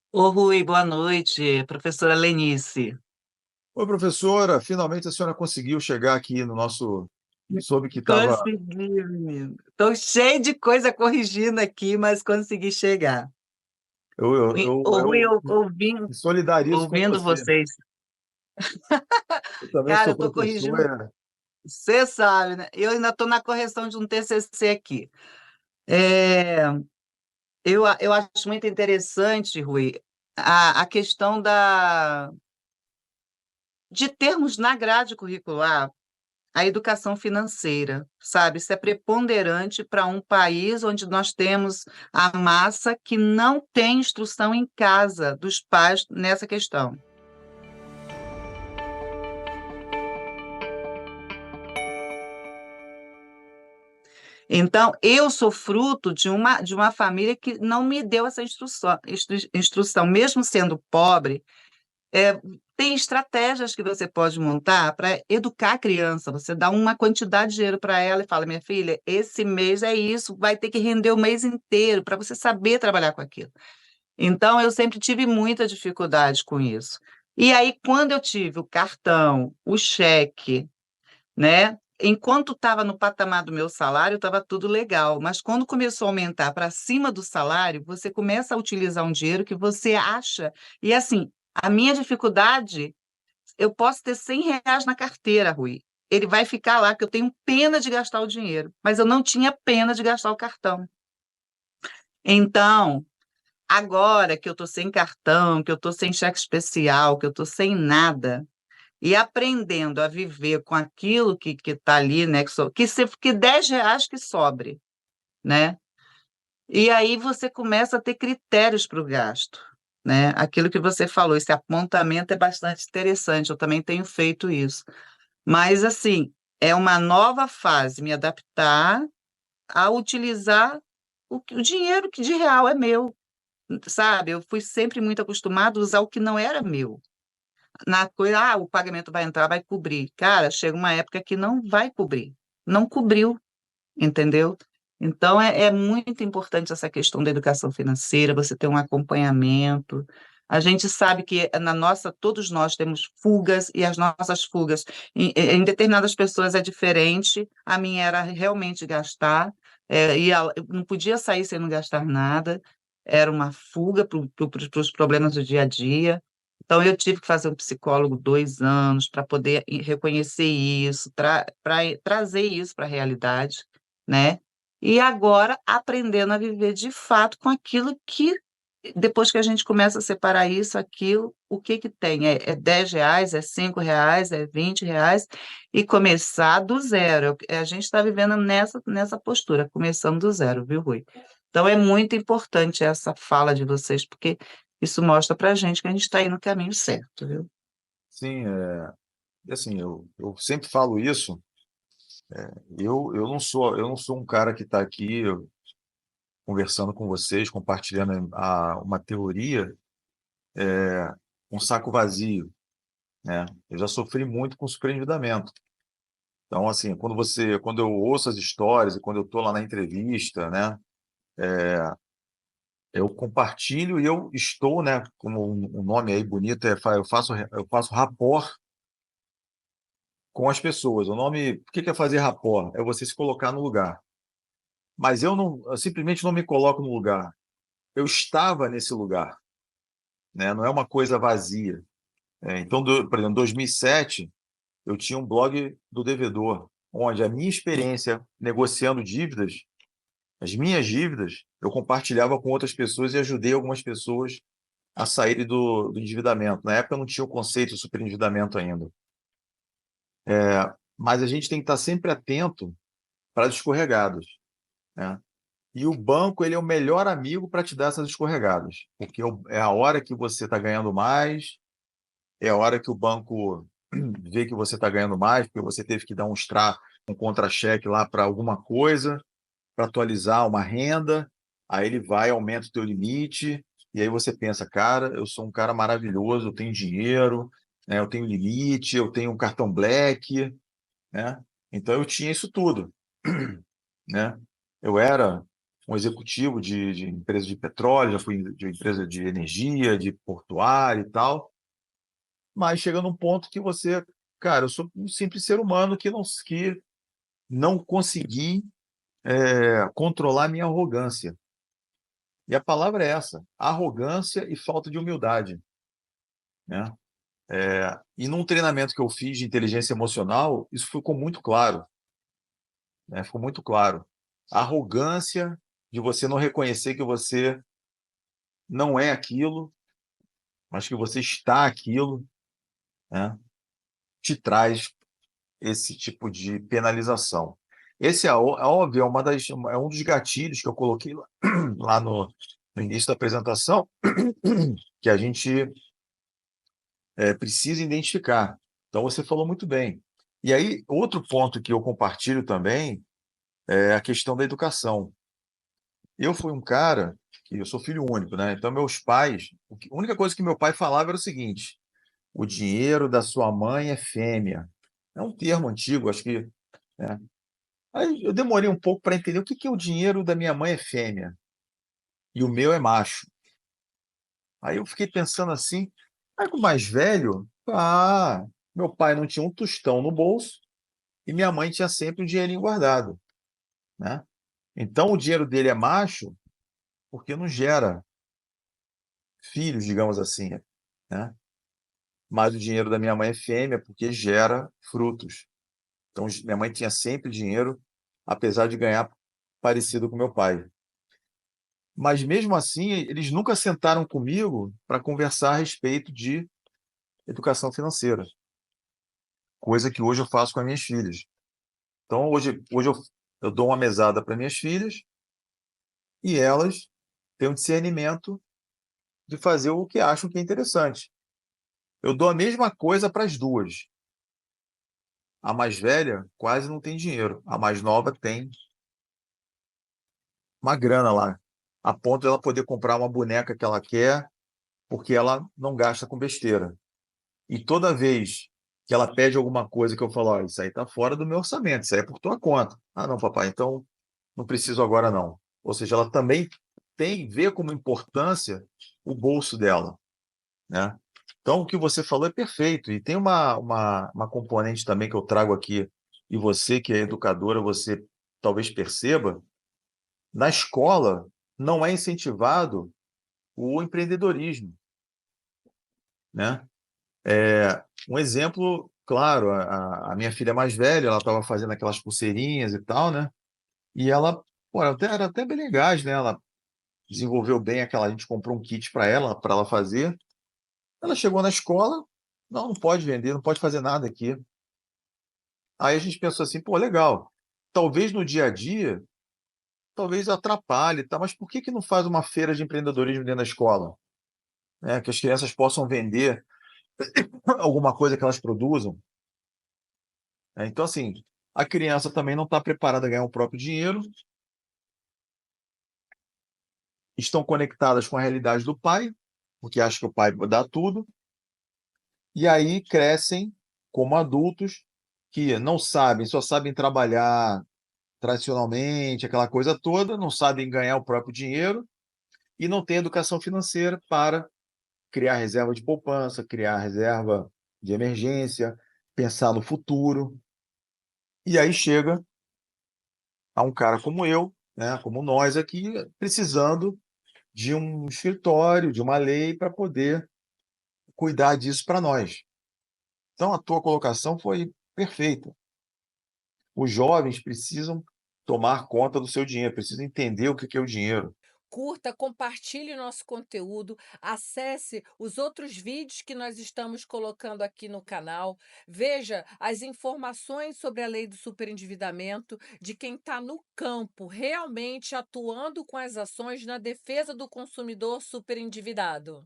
Ô, Rui, boa noite, professora Lenice. Oi, professora, finalmente a senhora conseguiu chegar aqui no nosso. Soube que estava. Consegui, menino. Estou cheio de coisa corrigindo aqui, mas consegui chegar. Eu, eu, eu, Ô, Rui, eu eu ouvindo, me solidarizo com ouvindo você. vocês. Eu também Cara, eu sou estou professor. corrigindo, você sabe, né? Eu ainda estou na correção de um TCC aqui. É, eu acho muito interessante, Rui, a questão de termos na grade curricular a educação financeira, sabe? Isso é preponderante para um país onde nós temos a massa que não tem instrução em casa dos pais nessa questão. Então, eu sou fruto de uma família que não me deu essa instrução. Mesmo sendo pobre, é, tem estratégias que você pode montar para educar a criança. Você dá uma quantidade de dinheiro para ela e fala: minha filha, esse mês é isso, vai ter que render o mês inteiro para você saber trabalhar com aquilo. Então, eu sempre tive muita dificuldade com isso. E aí, quando eu tive o cartão, o cheque, né? Enquanto estava no patamar do meu salário, estava tudo legal. Mas quando começou a aumentar para cima do salário, você começa a utilizar um dinheiro que você acha. E assim, a minha dificuldade, eu posso ter R$ 100 na carteira, Rui. Ele vai ficar lá, que eu tenho pena de gastar o dinheiro. Mas eu não tinha pena de gastar o cartão. Então, agora que eu estou sem cartão, que eu estou sem cheque especial, que eu estou sem nada, e aprendendo a viver com aquilo que está ali, né? Que R$ 10 que sobre, né? E aí você começa a ter critérios para o gasto, né? Aquilo que você falou, esse apontamento é bastante interessante, eu também tenho feito isso. Mas, assim, é uma nova fase, me adaptar a utilizar o dinheiro que de real é meu, sabe? Eu fui sempre muito acostumado a usar o que não era meu. Na coisa, o pagamento vai entrar, vai cobrir. Cara, chega uma época que não vai cobrir. Não cobriu, entendeu? Então, é muito importante essa questão da educação financeira, você ter um acompanhamento. A gente sabe que na nossa, todos nós temos fugas, e as nossas fugas, em determinadas pessoas é diferente. A minha era realmente gastar, eu não podia sair sem não gastar nada, era uma fuga para os problemas do dia a dia. Então, eu tive que fazer um psicólogo 2 anos para poder reconhecer isso, para trazer isso para a realidade, né? E agora aprendendo a viver de fato com aquilo que, depois que a gente começa a separar isso, aquilo, o que que tem? É R$ 10, é R$ 5, é R$ 20, e começar do zero. A gente está vivendo nessa postura, começando do zero, viu, Rui? Então é muito importante essa fala de vocês, porque isso mostra para a gente que a gente está indo no caminho certo, viu? Sim, e assim, eu sempre falo isso. Eu não sou um cara que está aqui conversando com vocês, compartilhando uma teoria, um saco vazio, né? Eu já sofri muito com superendividamento. Então, assim, quando eu ouço as histórias e quando eu estou lá na entrevista, né? Eu compartilho e eu estou, né, como um nome aí bonito, eu faço rapport com as pessoas. O que que é fazer rapport? É você se colocar no lugar. Mas eu simplesmente não me coloco no lugar. Eu estava nesse lugar, né? Não é uma coisa vazia. Então, por exemplo, em 2007, eu tinha um blog do devedor, onde a minha experiência negociando dívidas, as minhas dívidas, eu compartilhava com outras pessoas e ajudei algumas pessoas a saírem do endividamento. Na época não tinha o conceito de superendividamento ainda. Mas a gente tem que estar sempre atento para as escorregadas, né? E o banco, ele é o melhor amigo para te dar essas escorregadas, porque é a hora que você está ganhando mais, é a hora que o banco vê que você está ganhando mais, porque você teve que dar um contra-cheque lá para alguma coisa, para atualizar uma renda, aí ele vai, aumenta o teu limite, e aí você pensa, cara, eu sou um cara maravilhoso, eu tenho dinheiro, né, eu tenho limite, eu tenho um cartão Black, né? Então eu tinha isso tudo, né? Eu era um executivo de empresa de petróleo, já fui de empresa de energia, de portuária e tal, mas chega num ponto que você, cara, eu sou um simples ser humano que não consegui, controlar minha arrogância. E a palavra é essa: arrogância e falta de humildade, né. E num treinamento que eu fiz de inteligência emocional, isso ficou muito claro, né, ficou muito claro. A arrogância de você não reconhecer que você não é aquilo, mas que você está aquilo, né, te traz esse tipo de penalização. Esse é óbvio, é um dos gatilhos que eu coloquei lá lá no início da apresentação, que a gente, precisa identificar. Então você falou muito bem. E aí, outro ponto que eu compartilho também é a questão da educação. Eu fui um cara que eu sou filho único, né, então meus pais, a única coisa que meu pai falava era o seguinte: "O dinheiro da sua mãe é fêmea". É um termo antigo, acho que, né. Aí eu demorei um pouco para entender o que que é: "O dinheiro da minha mãe é fêmea e o meu é macho". Aí eu fiquei pensando assim, aí com o mais velho, meu pai não tinha um tostão no bolso e minha mãe tinha sempre um dinheirinho guardado, né. Então o dinheiro dele é macho, porque não gera filhos, digamos assim, né. Mas o dinheiro da minha mãe é fêmea, porque gera frutos. Então minha mãe tinha sempre dinheiro, apesar de ganhar parecido com meu pai. Mas mesmo assim, eles nunca sentaram comigo para conversar a respeito de educação financeira, coisa que hoje eu faço com as minhas filhas. Então hoje eu dou uma mesada para minhas filhas e elas têm o discernimento de fazer o que acham que é interessante. Eu dou a mesma coisa para as 2. A mais velha quase não tem dinheiro, a mais nova tem uma grana lá, a ponto de ela poder comprar uma boneca que ela quer, porque ela não gasta com besteira. E toda vez que ela pede alguma coisa que eu falo: "Ó, isso aí tá fora do meu orçamento, isso aí é por tua conta". "Ah, não, papai, então não preciso agora não". Ou seja, ela também vê como importância o bolso dela, né. Então o que você falou é perfeito, e tem uma componente também que eu trago aqui, e você que é educadora, você talvez perceba, na escola não é incentivado o empreendedorismo, né. Um exemplo claro, a minha filha mais velha, ela estava fazendo aquelas pulseirinhas e tal, né, e ela, pô, era até bem legais, né, ela desenvolveu bem aquela, a gente comprou um kit para ela fazer. Ela chegou na escola: "Não, não pode vender, não pode fazer nada aqui". Aí a gente pensou assim: "Pô, legal, talvez no dia a dia, talvez atrapalhe e tal, mas por que que não faz uma feira de empreendedorismo dentro da escola, né, que as crianças possam vender alguma coisa que elas produzam", né. Então assim, a criança também não está preparada a ganhar o próprio dinheiro, estão conectadas com a realidade do pai, porque acha que o pai dá tudo, e aí crescem como adultos que não sabem, só sabem trabalhar tradicionalmente, aquela coisa toda, não sabem ganhar o próprio dinheiro e não têm educação financeira para criar reserva de poupança, criar reserva de emergência, pensar no futuro. E aí chega a um cara como eu, né, como nós aqui, precisando de um escritório, de uma lei para poder cuidar disso para nós. Então a tua colocação foi perfeita. Os jovens precisam tomar conta do seu dinheiro, precisam entender o que que é o dinheiro. Curta, compartilhe nosso conteúdo, acesse os outros vídeos que nós estamos colocando aqui no canal, veja as informações sobre a lei do superendividamento de quem está no campo, realmente atuando com as ações na defesa do consumidor superendividado.